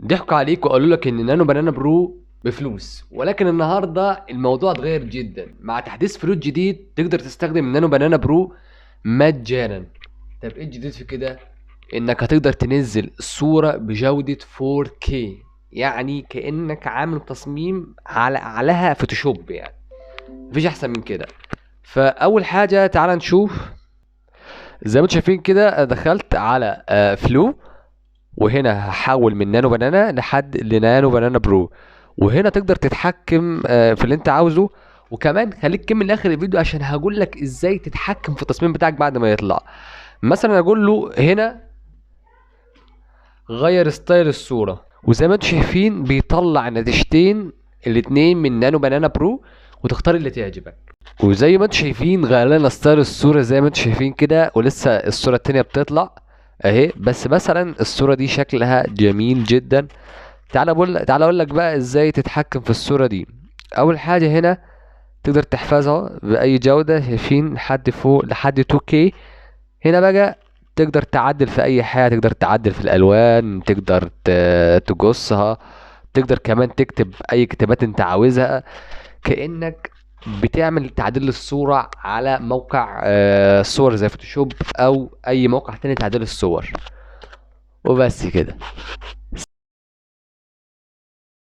ضحكوا عليك وقالوا لك ان نانو بنانا برو بفلوس، ولكن النهارده الموضوع اتغير جدا. مع تحديث فلوس جديد تقدر تستخدم النانو بنانا برو مجانا. طب ايه الجديد في كده؟ انك هتقدر تنزل الصورة بجودة 4K، يعني كأنك عامل تصميم عليها فوتوشوب يعني. مفيش احسن من كده. فاول حاجة تعال نشوف. زي ما انتم شايفين كده دخلت على فلو، وهنا هحول من نانو بنانا لحد لنانو بنانا برو، وهنا تقدر تتحكم في اللي انت عاوزه. وكمان خليك كمل لاخر الفيديو عشان هقول لك ازاي تتحكم في التصميم بتاعك بعد ما يطلع. مثلا اقول له هنا غير ستايل الصورة، وزي ما انتم شايفين بيطلع نتيجتين الاتنين من نانو بنانا برو، وتختار اللي تعجبك. وزي ما انتم شايفين غير لنا ستايل الصورة زي ما انتم شايفين كده، ولسه الصورة التانية بتطلع اهي. بس مثلا الصورة دي شكلها جميل جدا. تعال اقول لك بقى ازاي تتحكم في الصورة دي. اول حاجة هنا تقدر تحفظها بأي جودة، شايفين لحد فوق لحد 2K. هنا بقى تقدر تعدل في اي حاجة، تقدر تعدل في الالوان، تقدر تقصها، تقدر كمان تكتب اي كتابات انت عاوزها، كأنك بتعمل تعديل للصورة على موقع صور زي فوتوشوب او اي موقع تاني تعديل الصور. وبس كده.